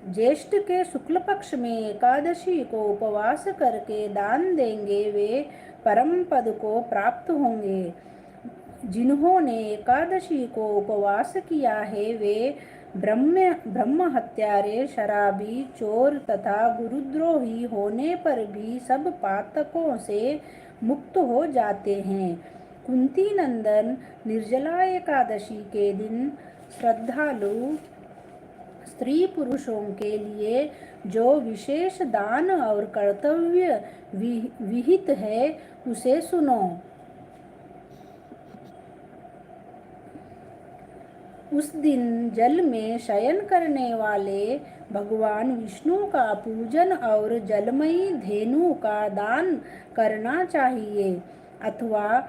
ज्येष्ठ के शुक्ल पक्ष में एकादशी को उपवास करके दान देंगे वे परम पद को प्राप्त होंगे। जिन्होंने एकादशी को उपवास किया है वे ब्रह्म हत्यारे, शराबी, चोर तथा गुरुद्रोही होने पर भी सब पातकों से मुक्त हो जाते हैं। कुंती नंदन, निर्जला एकादशी के दिन श्रद्धालु स्त्री पुरुषों के लिए जो विशेष दान और कर्तव्य विहित है उसे सुनो। उस दिन जल में शयन करने वाले भगवान विष्णु का पूजन और जलमयी धेनु का दान करना चाहिए, अथवा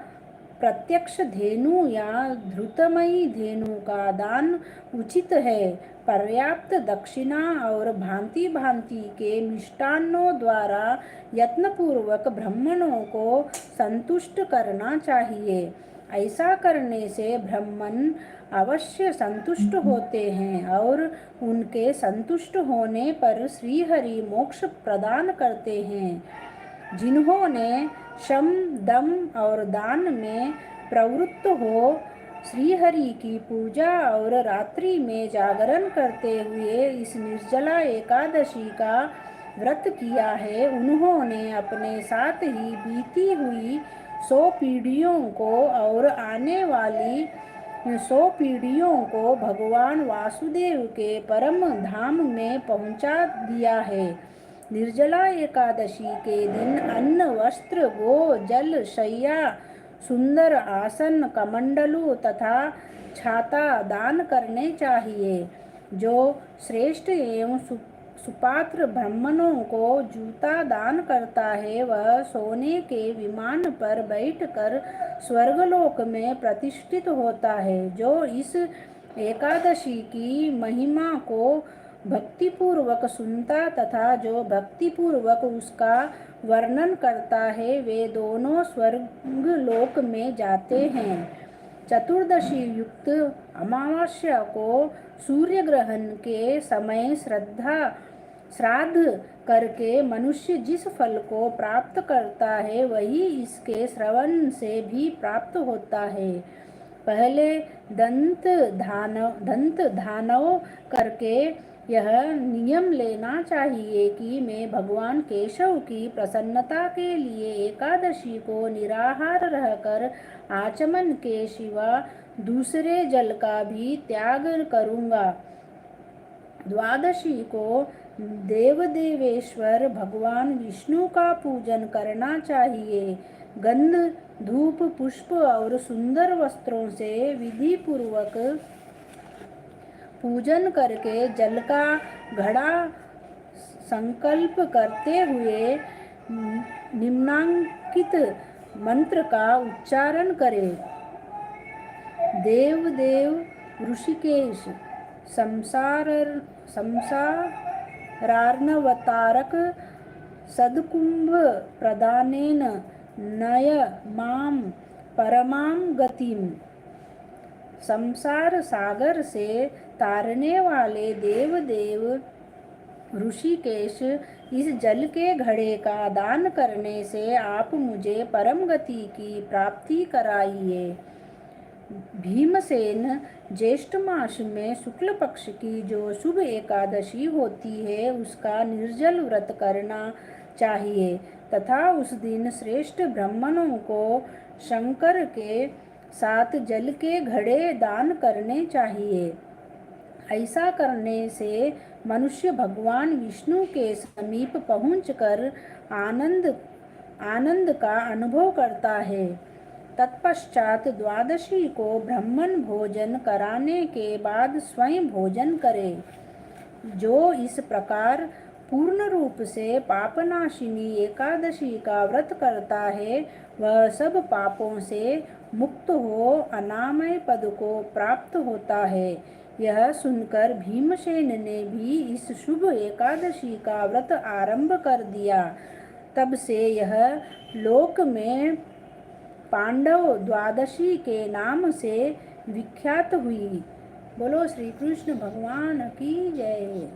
प्रत्यक्ष धेनु या धृतमयी धेनु का दान उचित है। पर्याप्त दक्षिणा और भांति भांति के मिष्टान्नों द्वारा यत्नपूर्वक ब्राह्मणों को संतुष्ट करना चाहिए। ऐसा करने से ब्राह्मण अवश्य संतुष्ट होते हैं और उनके संतुष्ट होने पर श्रीहरि मोक्ष प्रदान करते हैं। जिन्होंने शम, दम और दान में प्रवृत्त हो श्रीहरि की पूजा और रात्रि में जागरण करते हुए इस निर्जला एकादशी का व्रत किया है, उन्होंने अपने साथ ही बीती हुई 100 पीढ़ियों को और आने वाली 100 पीढ़ियों को भगवान वासुदेव के परम धाम में पहुंचा दिया है। निर्जला एकादशी के दिन अन्न, वस्त्र, गो, जल, शय्या, सुंदर आसन, कमंडलू तथा छाता दान करने चाहिए। जो श्रेष्ठ एवं सुपात्र ब्राह्मणों को जूता दान करता है वह सोने के विमान पर बैठकर स्वर्गलोक में प्रतिष्ठित होता है। जो इस एकादशी की महिमा को भक्तिपूर्वक सुनता तथा जो भक्तिपूर्वक उसका वर्णन करता है वे दोनों स्वर्गलोक में जाते हैं। चतुर्दशी युक्त अमावस्या को सूर्य ग्रहण के समय श्राद्ध करके मनुष्य जिस फल को प्राप्त करता है वही इसके श्रवण से भी प्राप्त होता है। पहले दंत धानव करके यह नियम लेना चाहिए कि मैं भगवान केशव की प्रसन्नता के लिए एकादशी को निराहार रहकर आचमन के सिवा दूसरे जल का भी त्याग करूँगा। द्वादशी को देवदेवेश्वर भगवान विष्णु का पूजन करना चाहिए। गंध, धूप, पुष्प और सुंदर वस्त्रों से विधि पूर्वक पूजन करके जल का घड़ा संकल्प करते हुए निम्नांकित मंत्र का उच्चारण करें। देवदेव ऋषिकेश संसारार्णवतारक सद्कुंभ प्रदानेन नय माम परमाम गतिम। संसार सागर से तारने वाले देवदेव ऋषिकेश, इस जल के घड़े का दान करने से आप मुझे परम गति की प्राप्ति कराइए। भीमसेन, ज्येष्ठ मास में शुक्ल पक्ष की जो शुभ एकादशी होती है उसका निर्जल व्रत करना चाहिए तथा उस दिन श्रेष्ठ ब्राह्मणों को शंकर के साथ जल के घड़े दान करने चाहिए। ऐसा करने से मनुष्य भगवान विष्णु के समीप पहुंचकर आनंद का अनुभव करता है। तत्पश्चात द्वादशी को ब्राह्मण भोजन कराने के बाद स्वयं भोजन करे। जो इस प्रकार पूर्ण रूप से पापनाशिनी एकादशी का व्रत करता है वह सब पापों से मुक्त हो अनामय पद को प्राप्त होता है। यह सुनकर भीमसेन ने भी इस शुभ एकादशी का व्रत आरंभ कर दिया। तब से यह लोक में पांडव द्वादशी के नाम से विख्यात हुई। बोलो श्री कृष्ण भगवान की जय।